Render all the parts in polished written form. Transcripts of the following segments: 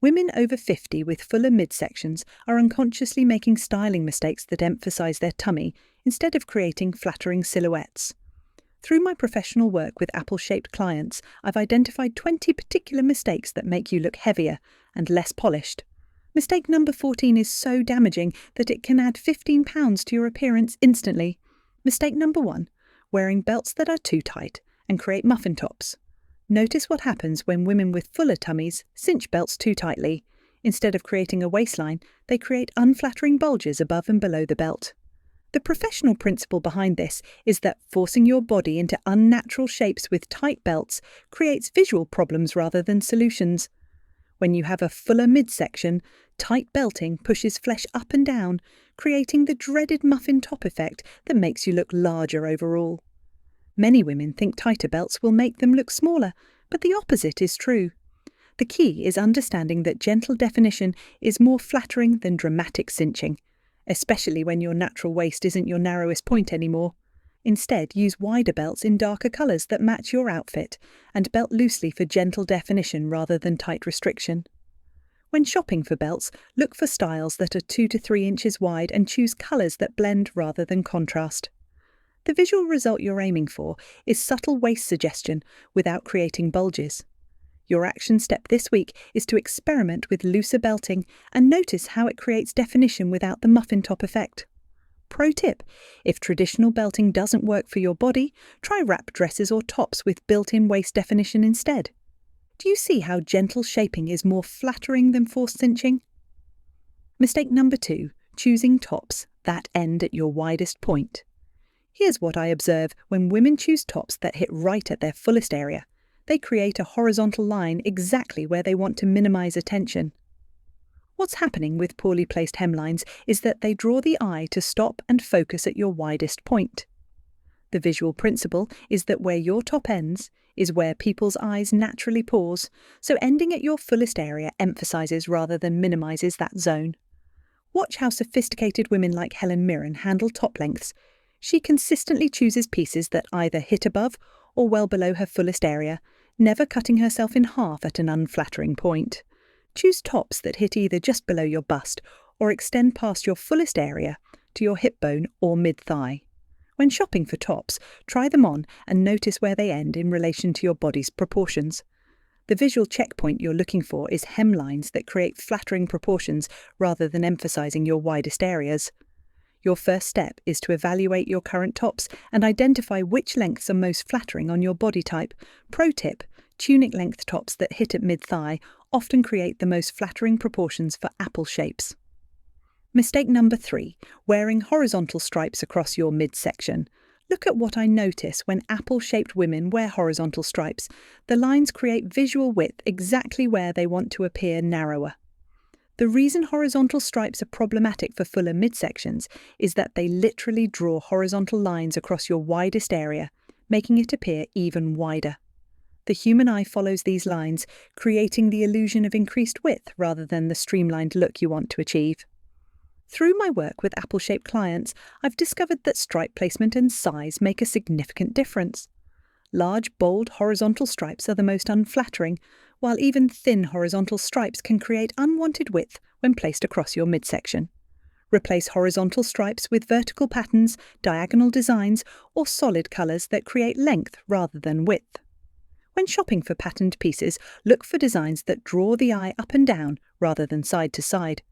Women over 50 with fuller midsections are unconsciously making styling mistakes that emphasize their tummy instead of creating flattering silhouettes. Through my professional work with apple-shaped clients, I've identified 20 particular mistakes that make you look heavier and less polished. Mistake number 14 is so damaging that it can add 15 pounds to your appearance instantly. Mistake number 1, wearing belts that are too tight and create muffin tops. Notice what happens when women with fuller tummies cinch belts too tightly. Instead of creating a waistline, they create unflattering bulges above and below the belt. The professional principle behind this is that forcing your body into unnatural shapes with tight belts creates visual problems rather than solutions. When you have a fuller midsection, tight belting pushes flesh up and down, creating the dreaded muffin top effect that makes you look larger overall. Many women think tighter belts will make them look smaller, but the opposite is true. The key is understanding that gentle definition is more flattering than dramatic cinching, especially when your natural waist isn't your narrowest point anymore. Instead, use wider belts in darker colours that match your outfit, and belt loosely for gentle definition rather than tight restriction. When shopping for belts, look for styles that are 2 to 3 inches wide and choose colours that blend rather than contrast. The visual result you're aiming for is subtle waist suggestion without creating bulges. Your action step this week is to experiment with looser belting and notice how it creates definition without the muffin top effect. Pro tip: if traditional belting doesn't work for your body, try wrap dresses or tops with built-in waist definition instead. Do you see how gentle shaping is more flattering than forced cinching? Mistake number 2, choosing tops that end at your widest point. Here's what I observe when women choose tops that hit right at their fullest area. They create a horizontal line exactly where they want to minimize attention. What's happening with poorly placed hemlines is that they draw the eye to stop and focus at your widest point. The visual principle is that where your top ends is where people's eyes naturally pause, so ending at your fullest area emphasizes rather than minimizes that zone. Watch how sophisticated women like Helen Mirren handle top lengths. She consistently chooses pieces that either hit above or well below her fullest area, never cutting herself in half at an unflattering point. Choose tops that hit either just below your bust or extend past your fullest area to your hip bone or mid-thigh. When shopping for tops, try them on and notice where they end in relation to your body's proportions. The visual checkpoint you're looking for is hemlines that create flattering proportions rather than emphasizing your widest areas. Your first step is to evaluate your current tops and identify which lengths are most flattering on your body type. Pro tip: tunic length tops that hit at mid-thigh often create the most flattering proportions for apple shapes. Mistake number 3, wearing horizontal stripes across your midsection. Look at what I notice when apple-shaped women wear horizontal stripes. The lines create visual width exactly where they want to appear narrower. The reason horizontal stripes are problematic for fuller midsections is that they literally draw horizontal lines across your widest area, making it appear even wider. The human eye follows these lines, creating the illusion of increased width rather than the streamlined look you want to achieve. Through my work with apple-shaped clients, I've discovered that stripe placement and size make a significant difference. Large, bold horizontal stripes are the most unflattering, while even thin horizontal stripes can create unwanted width when placed across your midsection. Replace horizontal stripes with vertical patterns, diagonal designs, or solid colours that create length rather than width. When shopping for patterned pieces, look for designs that draw the eye up and down rather than side to side.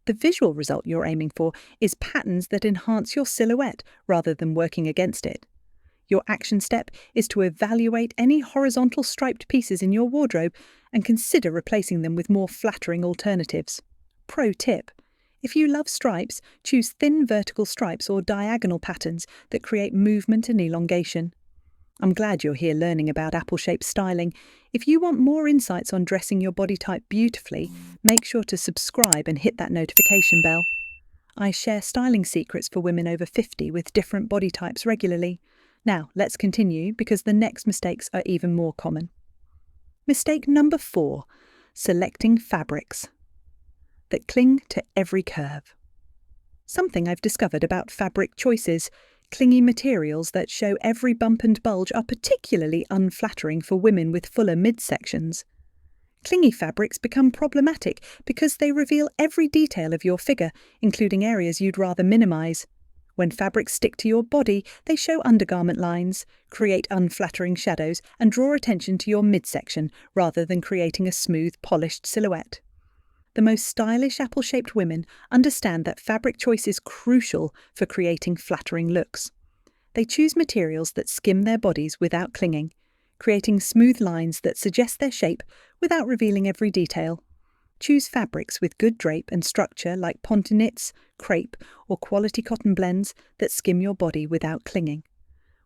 The visual result you're aiming for is patterns that enhance your silhouette rather than working against it. Your action step is to evaluate any horizontal striped pieces in your wardrobe and consider replacing them with more flattering alternatives. Pro tip: if you love stripes, choose thin vertical stripes or diagonal patterns that create movement and elongation. I'm glad you're here learning about apple-shaped styling. If you want more insights on dressing your body type beautifully, make sure to subscribe and hit that notification bell. I share styling secrets for women over 50 with different body types regularly. Now, let's continue because the next mistakes are even more common. Mistake number 4, selecting fabrics that cling to every curve. Something I've discovered about fabric choices: clingy materials that show every bump and bulge are particularly unflattering for women with fuller midsections. Clingy fabrics become problematic because they reveal every detail of your figure, including areas you'd rather minimize. When fabrics stick to your body, they show undergarment lines, create unflattering shadows, and draw attention to your midsection rather than creating a smooth, polished silhouette. The most stylish apple-shaped women understand that fabric choice is crucial for creating flattering looks. They choose materials that skim their bodies without clinging, creating smooth lines that suggest their shape without revealing every detail. Choose fabrics with good drape and structure like ponte knits, crepe, or quality cotton blends that skim your body without clinging.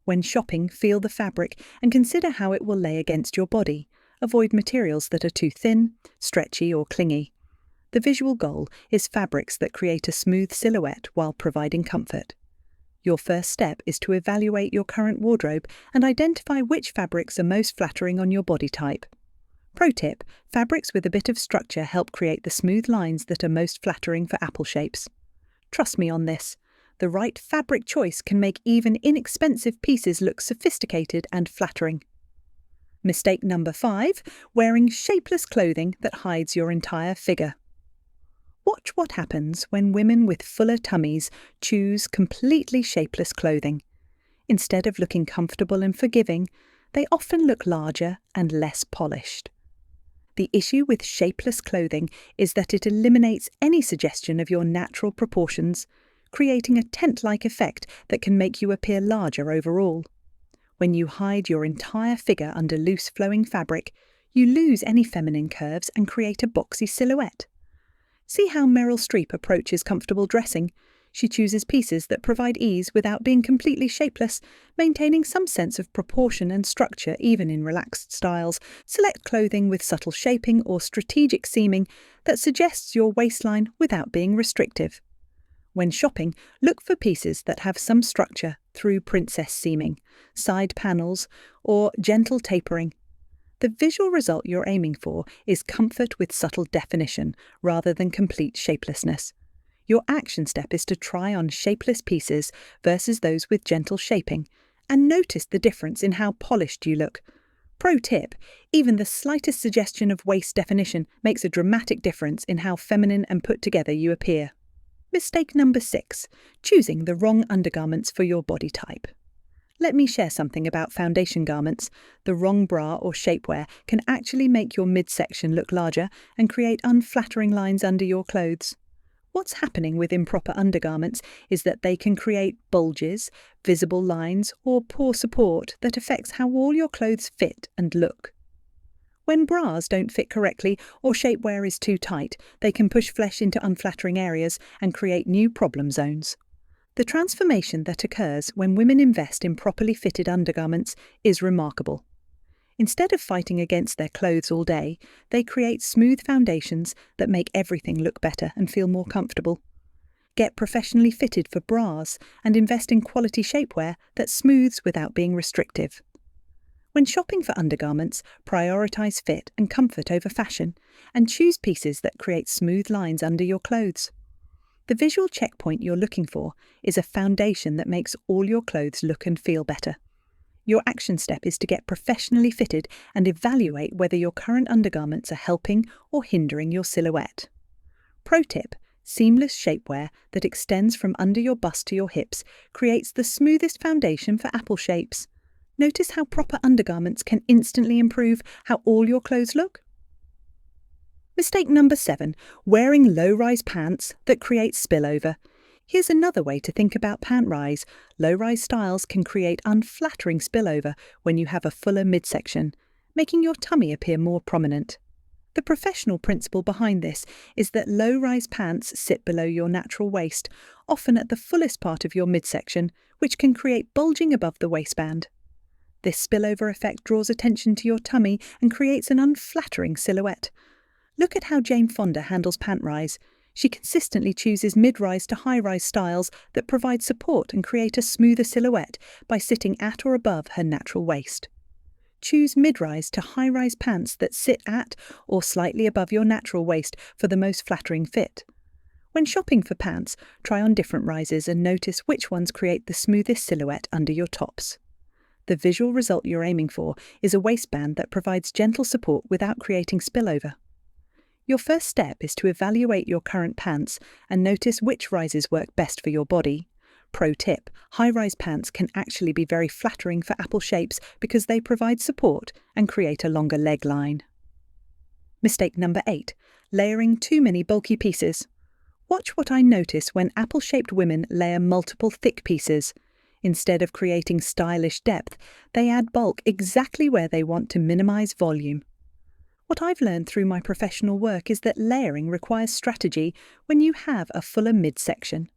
When shopping, feel the fabric and consider how it will lay against your body. Avoid materials that are too thin, stretchy, or clingy. The visual goal is fabrics that create a smooth silhouette while providing comfort. Your first step is to evaluate your current wardrobe and identify which fabrics are most flattering on your body type. Pro tip: fabrics with a bit of structure help create the smooth lines that are most flattering for apple shapes. Trust me on this. The right fabric choice can make even inexpensive pieces look sophisticated and flattering. Mistake number 5: wearing shapeless clothing that hides your entire figure. Watch what happens when women with fuller tummies choose completely shapeless clothing. Instead of looking comfortable and forgiving, they often look larger and less polished. The issue with shapeless clothing is that it eliminates any suggestion of your natural proportions, creating a tent-like effect that can make you appear larger overall. When you hide your entire figure under loose flowing fabric, you lose any feminine curves and create a boxy silhouette. See how Meryl Streep approaches comfortable dressing. She chooses pieces that provide ease without being completely shapeless, maintaining some sense of proportion and structure even in relaxed styles. Select clothing with subtle shaping or strategic seaming that suggests your waistline without being restrictive. When shopping, look for pieces that have some structure through princess seaming, side panels, or gentle tapering. The visual result you're aiming for is comfort with subtle definition rather than complete shapelessness. Your action step is to try on shapeless pieces versus those with gentle shaping, and notice the difference in how polished you look. Pro tip: even the slightest suggestion of waist definition makes a dramatic difference in how feminine and put together you appear. Mistake number 6: choosing the wrong undergarments for your body type. Let me share something about foundation garments. The wrong bra or shapewear can actually make your midsection look larger and create unflattering lines under your clothes. What's happening with improper undergarments is that they can create bulges, visible lines, or poor support that affects how all your clothes fit and look. When bras don't fit correctly or shapewear is too tight, they can push flesh into unflattering areas and create new problem zones. The transformation that occurs when women invest in properly fitted undergarments is remarkable. Instead of fighting against their clothes all day, they create smooth foundations that make everything look better and feel more comfortable. Get professionally fitted for bras and invest in quality shapewear that smooths without being restrictive. When shopping for undergarments, prioritize fit and comfort over fashion, and choose pieces that create smooth lines under your clothes. The visual checkpoint you're looking for is a foundation that makes all your clothes look and feel better. Your action step is to get professionally fitted and evaluate whether your current undergarments are helping or hindering your silhouette. Pro tip: seamless shapewear that extends from under your bust to your hips creates the smoothest foundation for apple shapes. Notice how proper undergarments can instantly improve how all your clothes look? Mistake number 7: wearing low-rise pants that create spillover. Here's another way to think about pant rise. Low-rise styles can create unflattering spillover when you have a fuller midsection, making your tummy appear more prominent. The professional principle behind this is that low-rise pants sit below your natural waist, often at the fullest part of your midsection, which can create bulging above the waistband. This spillover effect draws attention to your tummy and creates an unflattering silhouette. Look at how Jane Fonda handles pant rise. She consistently chooses mid-rise to high-rise styles that provide support and create a smoother silhouette by sitting at or above her natural waist. Choose mid-rise to high-rise pants that sit at or slightly above your natural waist for the most flattering fit. When shopping for pants, try on different rises and notice which ones create the smoothest silhouette under your tops. The visual result you're aiming for is a waistband that provides gentle support without creating spillover. Your first step is to evaluate your current pants and notice which rises work best for your body. Pro tip: high-rise pants can actually be very flattering for apple shapes because they provide support and create a longer leg line. Mistake number 8. Layering too many bulky pieces. Watch what I notice when apple-shaped women layer multiple thick pieces. Instead of creating stylish depth, they add bulk exactly where they want to minimize volume. What I've learned through my professional work is that layering requires strategy when you have a fuller midsection.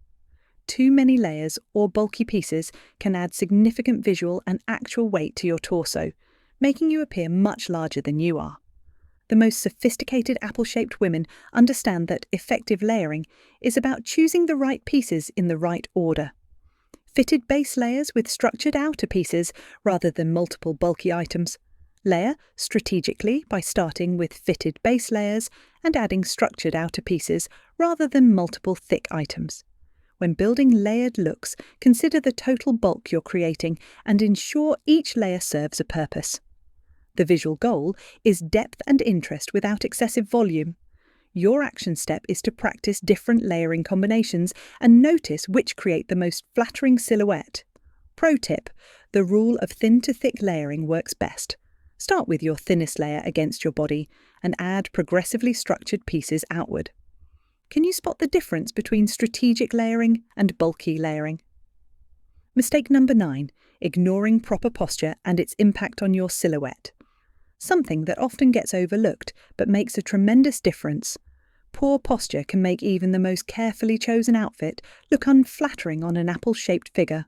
Too many layers or bulky pieces can add significant visual and actual weight to your torso, making you appear much larger than you are. The most sophisticated apple-shaped women understand that effective layering is about choosing the right pieces in the right order. Fitted base layers with structured outer pieces rather than multiple bulky items. Layer strategically by starting with fitted base layers and adding structured outer pieces rather than multiple thick items. When building layered looks, consider the total bulk you're creating and ensure each layer serves a purpose. The visual goal is depth and interest without excessive volume. Your action step is to practice different layering combinations and notice which create the most flattering silhouette. Pro tip: the rule of thin to thick layering works best. Start with your thinnest layer against your body and add progressively structured pieces outward. Can you spot the difference between strategic layering and bulky layering? Mistake number 9. Ignoring proper posture and its impact on your silhouette. Something that often gets overlooked but makes a tremendous difference. Poor posture can make even the most carefully chosen outfit look unflattering on an apple-shaped figure.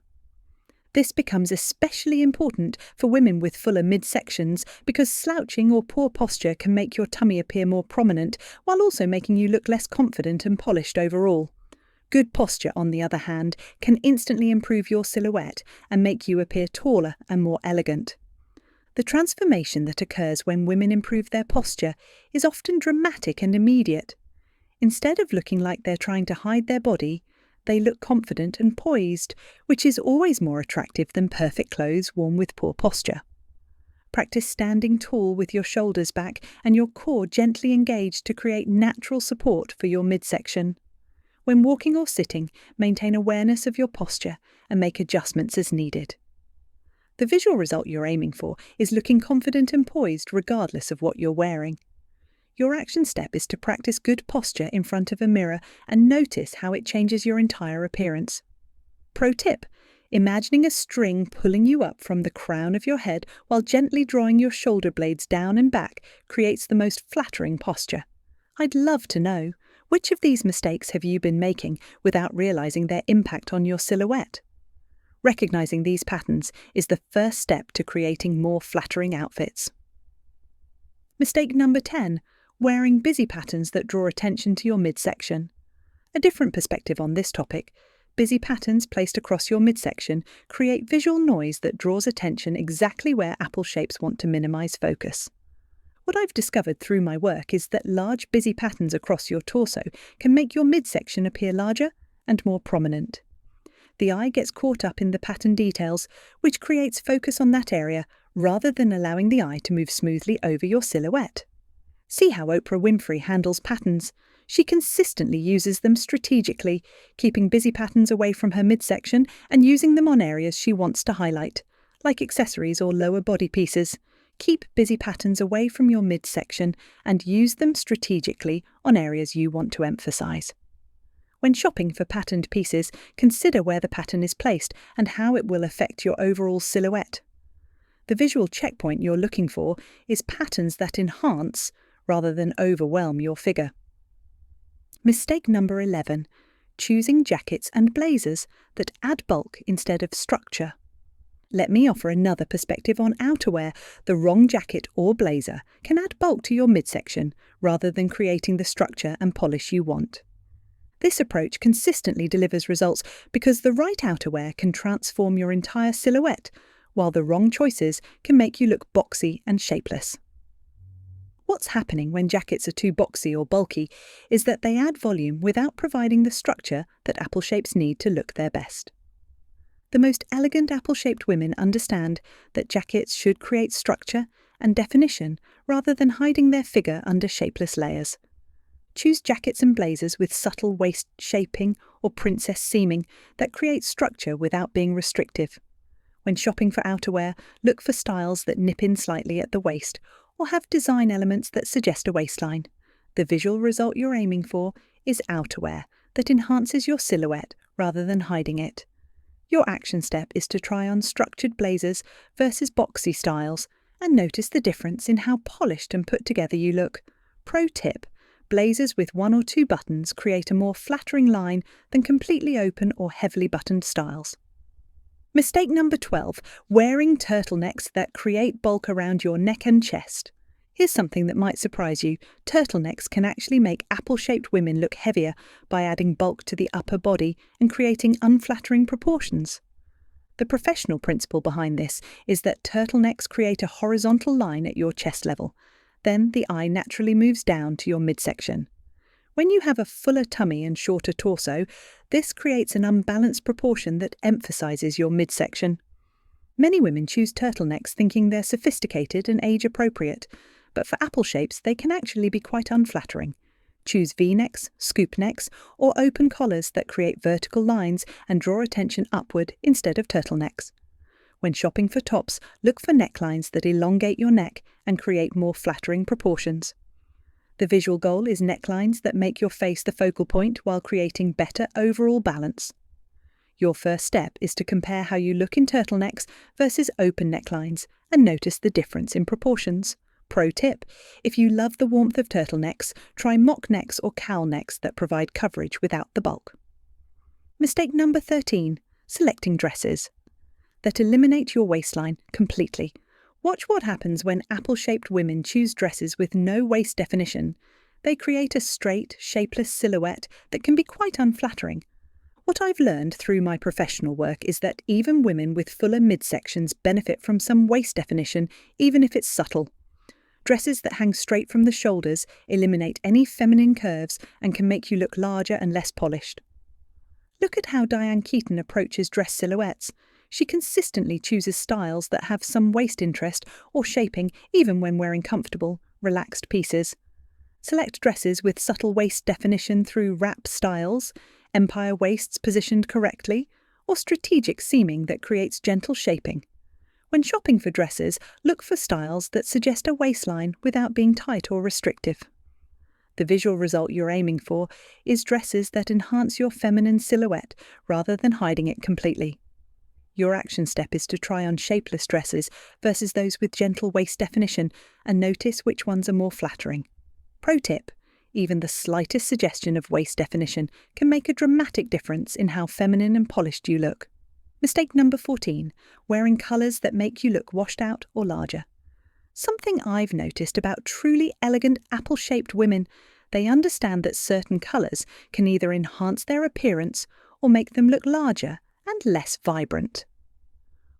This becomes especially important for women with fuller midsections because slouching or poor posture can make your tummy appear more prominent while also making you look less confident and polished overall. Good posture, on the other hand, can instantly improve your silhouette and make you appear taller and more elegant. The transformation that occurs when women improve their posture is often dramatic and immediate. Instead of looking like they're trying to hide their body, they look confident and poised, which is always more attractive than perfect clothes worn with poor posture. Practice standing tall with your shoulders back and your core gently engaged to create natural support for your midsection. When walking or sitting, maintain awareness of your posture and make adjustments as needed. The visual result you're aiming for is looking confident and poised regardless of what you're wearing. Your action step is to practice good posture in front of a mirror and notice how it changes your entire appearance. Pro tip: imagining a string pulling you up from the crown of your head while gently drawing your shoulder blades down and back creates the most flattering posture. I'd love to know, which of these mistakes have you been making without realizing their impact on your silhouette? Recognizing these patterns is the first step to creating more flattering outfits. Mistake number 10. Wearing busy patterns that draw attention to your midsection. A different perspective on this topic. Busy patterns placed across your midsection create visual noise that draws attention exactly where apple shapes want to minimize focus. What I've discovered through my work is that large busy patterns across your torso can make your midsection appear larger and more prominent. The eye gets caught up in the pattern details, which creates focus on that area rather than allowing the eye to move smoothly over your silhouette. See how Oprah Winfrey handles patterns. She consistently uses them strategically, keeping busy patterns away from her midsection and using them on areas she wants to highlight, like accessories or lower body pieces. Keep busy patterns away from your midsection and use them strategically on areas you want to emphasize. When shopping for patterned pieces, consider where the pattern is placed and how it will affect your overall silhouette. The visual checkpoint you're looking for is patterns that enhance rather than overwhelm your figure. Mistake number 11. Choosing jackets and blazers that add bulk instead of structure. Let me offer another perspective on outerwear. The wrong jacket or blazer can add bulk to your midsection rather than creating the structure and polish you want. This approach consistently delivers results because the right outerwear can transform your entire silhouette, while the wrong choices can make you look boxy and shapeless. What's happening when jackets are too boxy or bulky is that they add volume without providing the structure that apple shapes need to look their best. The most elegant apple-shaped women understand that jackets should create structure and definition rather than hiding their figure under shapeless layers. Choose jackets and blazers with subtle waist shaping or princess seaming that create structure without being restrictive. When shopping for outerwear, look for styles that nip in slightly at the waist or have design elements that suggest a waistline. The visual result you're aiming for is outerwear that enhances your silhouette rather than hiding it. Your action step is to try on structured blazers versus boxy styles and notice the difference in how polished and put together you look. Pro tip: blazers with 1 or 2 buttons create a more flattering line than completely open or heavily buttoned styles. Mistake number 12, wearing turtlenecks that create bulk around your neck and chest. Here's something that might surprise you. Turtlenecks can actually make apple-shaped women look heavier by adding bulk to the upper body and creating unflattering proportions. The professional principle behind this is that turtlenecks create a horizontal line at your chest level. Then the eye naturally moves down to your midsection. When you have a fuller tummy and shorter torso, this creates an unbalanced proportion that emphasizes your midsection. Many women choose turtlenecks thinking they're sophisticated and age-appropriate, but for apple shapes they can actually be quite unflattering. Choose V-necks, scoop necks, or open collars that create vertical lines and draw attention upward instead of turtlenecks. When shopping for tops, look for necklines that elongate your neck and create more flattering proportions. The visual goal is necklines that make your face the focal point while creating better overall balance. Your first step is to compare how you look in turtlenecks versus open necklines and notice the difference in proportions. Pro tip: if you love the warmth of turtlenecks, try mock necks or cowl necks that provide coverage without the bulk. Mistake number 13, selecting dresses that eliminate your waistline completely. Watch what happens when apple-shaped women choose dresses with no waist definition. They create a straight, shapeless silhouette that can be quite unflattering. What I've learned through my professional work is that even women with fuller midsections benefit from some waist definition, even if it's subtle. Dresses that hang straight from the shoulders eliminate any feminine curves and can make you look larger and less polished. Look at how Diane Keaton approaches dress silhouettes. She consistently chooses styles that have some waist interest or shaping even when wearing comfortable, relaxed pieces. Select dresses with subtle waist definition through wrap styles, empire waists positioned correctly, or strategic seaming that creates gentle shaping. When shopping for dresses, look for styles that suggest a waistline without being tight or restrictive. The visual result you're aiming for is dresses that enhance your feminine silhouette rather than hiding it completely. Your action step is to try on shapeless dresses versus those with gentle waist definition and notice which ones are more flattering. Pro tip: even the slightest suggestion of waist definition can make a dramatic difference in how feminine and polished you look. Mistake number 14, wearing colours that make you look washed out or larger. Something I've noticed about truly elegant apple-shaped women: they understand that certain colours can either enhance their appearance or make them look larger and less vibrant.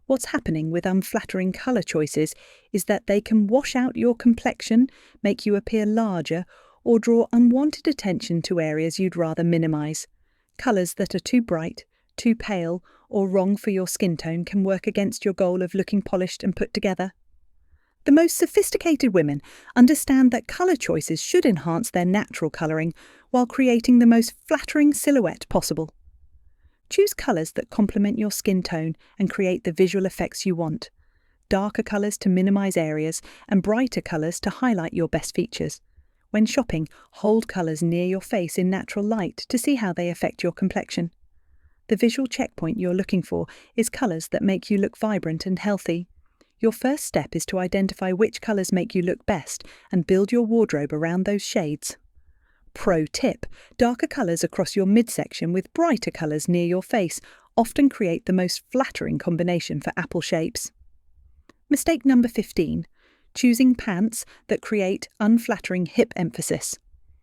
What's happening with unflattering colour choices is that they can wash out your complexion, make you appear larger, or draw unwanted attention to areas you'd rather minimise. Colours that are too bright, too pale, or wrong for your skin tone can work against your goal of looking polished and put together. The most sophisticated women understand that colour choices should enhance their natural colouring while creating the most flattering silhouette possible. Choose colours that complement your skin tone and create the visual effects you want. Darker colours to minimise areas and brighter colours to highlight your best features. When shopping, hold colours near your face in natural light to see how they affect your complexion. The visual checkpoint you're looking for is colours that make you look vibrant and healthy. Your first step is to identify which colours make you look best and build your wardrobe around those shades. Pro tip: darker colours across your midsection with brighter colours near your face often create the most flattering combination for apple shapes. Mistake number 15, choosing pants that create unflattering hip emphasis.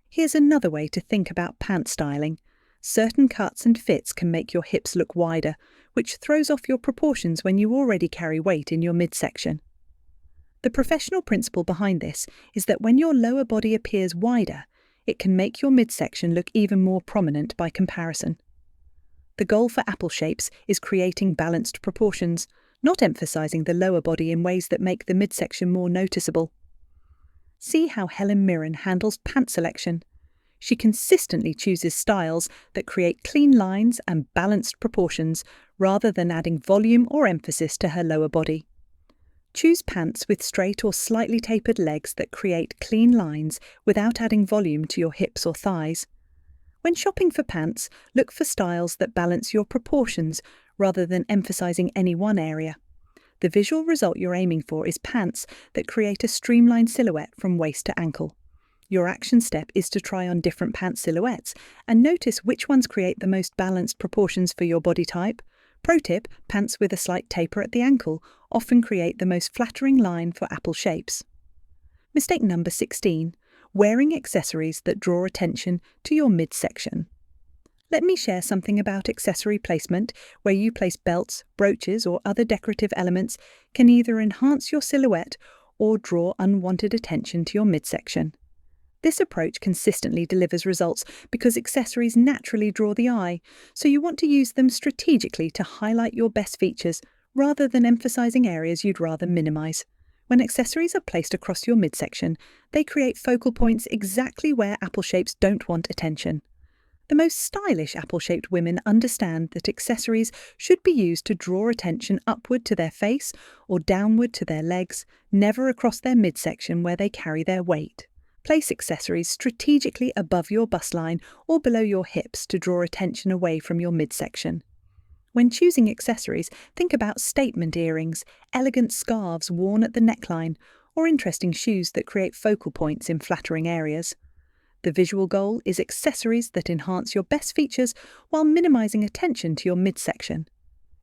Here's another way to think about pant styling. Certain cuts and fits can make your hips look wider, which throws off your proportions when you already carry weight in your midsection. The professional principle behind this is that when your lower body appears wider, it can make your midsection look even more prominent by comparison. The goal for Apple Shapes is creating balanced proportions, not emphasizing the lower body in ways that make the midsection more noticeable. See how Helen Mirren handles pant selection. She consistently chooses styles that create clean lines and balanced proportions rather than adding volume or emphasis to her lower body. Choose pants with straight or slightly tapered legs that create clean lines without adding volume to your hips or thighs. When shopping for pants, look for styles that balance your proportions rather than emphasizing any one area. The visual result you're aiming for is pants that create a streamlined silhouette from waist to ankle. Your action step is to try on different pant silhouettes and notice which ones create the most balanced proportions for your body type. Pro tip, pants with a slight taper at the ankle often create the most flattering line for Apple Shapes. Mistake number 16. Wearing accessories that draw attention to your midsection. Let me share something about accessory placement, where you place belts, brooches, or other decorative elements can either enhance your silhouette or draw unwanted attention to your midsection. This approach consistently delivers results because accessories naturally draw the eye, so you want to use them strategically to highlight your best features rather than emphasizing areas you'd rather minimize. When accessories are placed across your midsection, they create focal points exactly where Apple Shapes don't want attention. The most stylish apple-shaped women understand that accessories should be used to draw attention upward to their face or downward to their legs, never across their midsection where they carry their weight. Place accessories strategically above your bust line or below your hips to draw attention away from your midsection. When choosing accessories, think about statement earrings, elegant scarves worn at the neckline, or interesting shoes that create focal points in flattering areas. The visual goal is accessories that enhance your best features while minimizing attention to your midsection.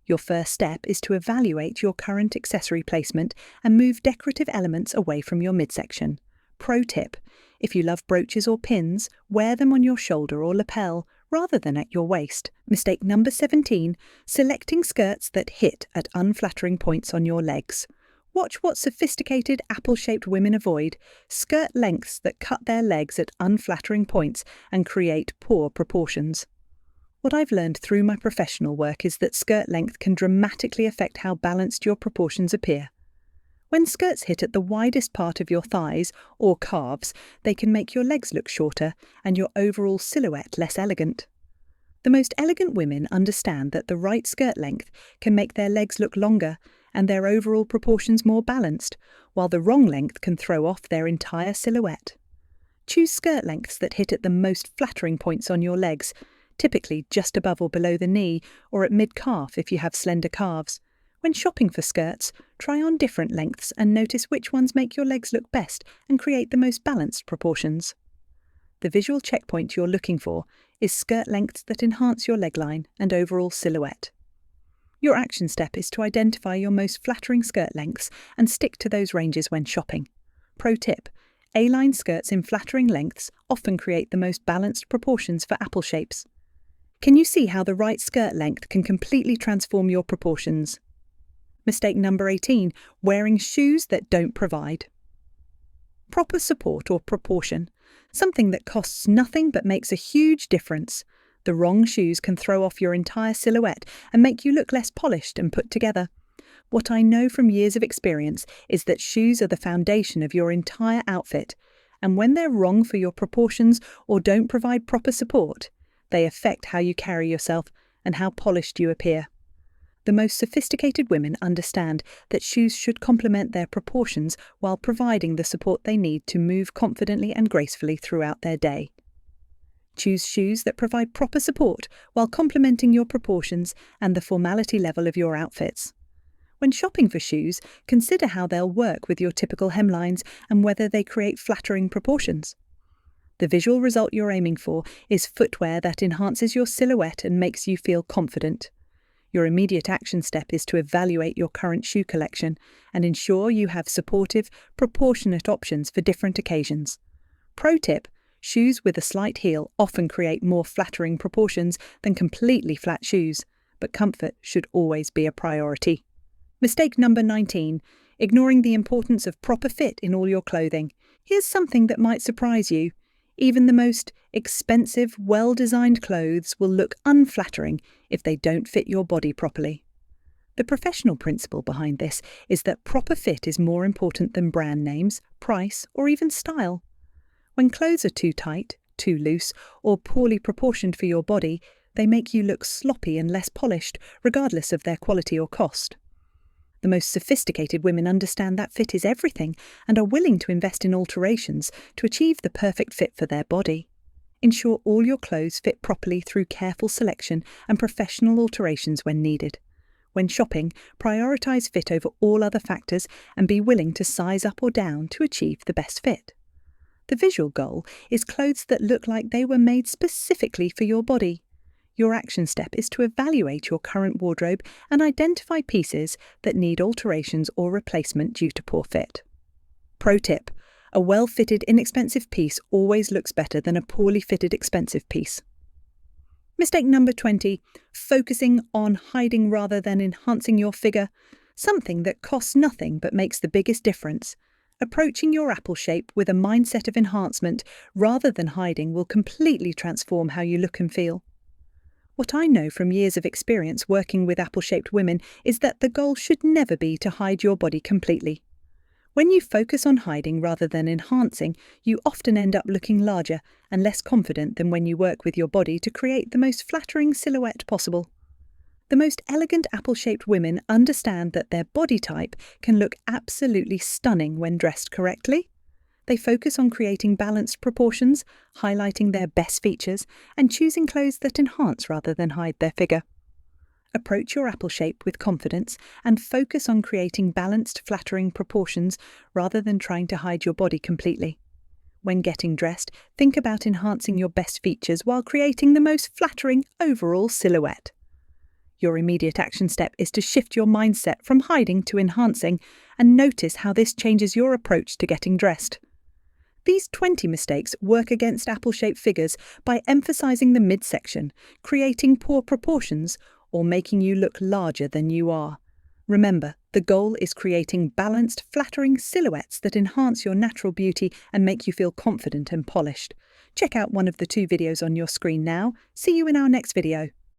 Your first step is to evaluate your current accessory placement and move decorative elements away from your midsection. Pro tip: if you love brooches or pins, wear them on your shoulder or lapel rather than at your waist. Mistake number 17. Selecting skirts that hit at unflattering points on your legs. Watch what sophisticated apple-shaped women avoid: skirt lengths that cut their legs at unflattering points and create poor proportions. What I've learned through my professional work is that skirt length can dramatically affect how balanced your proportions appear. When skirts hit at the widest part of your thighs or calves, they can make your legs look shorter and your overall silhouette less elegant. The most elegant women understand that the right skirt length can make their legs look longer and their overall proportions more balanced, while the wrong length can throw off their entire silhouette. Choose skirt lengths that hit at the most flattering points on your legs, typically just above or below the knee or at mid-calf if you have slender calves. When shopping for skirts, try on different lengths and notice which ones make your legs look best and create the most balanced proportions. The visual checkpoint you're looking for is skirt lengths that enhance your leg line and overall silhouette. Your action step is to identify your most flattering skirt lengths and stick to those ranges when shopping. Pro tip: A-line skirts in flattering lengths often create the most balanced proportions for Apple Shapes. Can you see how the right skirt length can completely transform your proportions? Mistake number 18. Wearing shoes that don't provide proper support or proportion. Something that costs nothing but makes a huge difference. The wrong shoes can throw off your entire silhouette and make you look less polished and put together. What I know from years of experience is that shoes are the foundation of your entire outfit, and when they're wrong for your proportions or don't provide proper support, they affect how you carry yourself and how polished you appear. The most sophisticated women understand that shoes should complement their proportions while providing the support they need to move confidently and gracefully throughout their day. Choose shoes that provide proper support while complementing your proportions and the formality level of your outfits. When shopping for shoes, consider how they'll work with your typical hemlines and whether they create flattering proportions. The visual result you're aiming for is footwear that enhances your silhouette and makes you feel confident. Your immediate action step is to evaluate your current shoe collection and ensure you have supportive, proportionate options for different occasions. Pro tip: shoes with a slight heel often create more flattering proportions than completely flat shoes, but comfort should always be a priority. Mistake number 19. Ignoring the importance of proper fit in all your clothing. Here's something that might surprise you. Even the most Expensive, well-designed clothes will look unflattering if they don't fit your body properly. The professional principle behind this is that proper fit is more important than brand names, price, or even style. When clothes are too tight, too loose, or poorly proportioned for your body, they make you look sloppy and less polished, regardless of their quality or cost. The most sophisticated women understand that fit is everything and are willing to invest in alterations to achieve the perfect fit for their body. Ensure all your clothes fit properly through careful selection and professional alterations when needed. When shopping, prioritise fit over all other factors and be willing to size up or down to achieve the best fit. The visual goal is clothes that look like they were made specifically for your body. Your action step is to evaluate your current wardrobe and identify pieces that need alterations or replacement due to poor fit. Pro tip: a well-fitted, inexpensive piece always looks better than a poorly fitted, expensive piece. Mistake number 20, focusing on hiding rather than enhancing your figure, something that costs nothing but makes the biggest difference. Approaching your apple shape with a mindset of enhancement rather than hiding will completely transform how you look and feel. What I know from years of experience working with apple-shaped women is that the goal should never be to hide your body completely. When you focus on hiding rather than enhancing, you often end up looking larger and less confident than when you work with your body to create the most flattering silhouette possible. The most elegant apple-shaped women understand that their body type can look absolutely stunning when dressed correctly. They focus on creating balanced proportions, highlighting their best features, and choosing clothes that enhance rather than hide their figure. Approach your apple shape with confidence and focus on creating balanced, flattering proportions rather than trying to hide your body completely. When getting dressed, think about enhancing your best features while creating the most flattering overall silhouette. Your immediate action step is to shift your mindset from hiding to enhancing and notice how this changes your approach to getting dressed. These 20 mistakes work against apple-shaped figures by emphasizing the midsection, creating poor proportions, or making you look larger than you are. Remember, the goal is creating balanced, flattering silhouettes that enhance your natural beauty and make you feel confident and polished. Check out one of the 2 videos on your screen now. See you in our next video.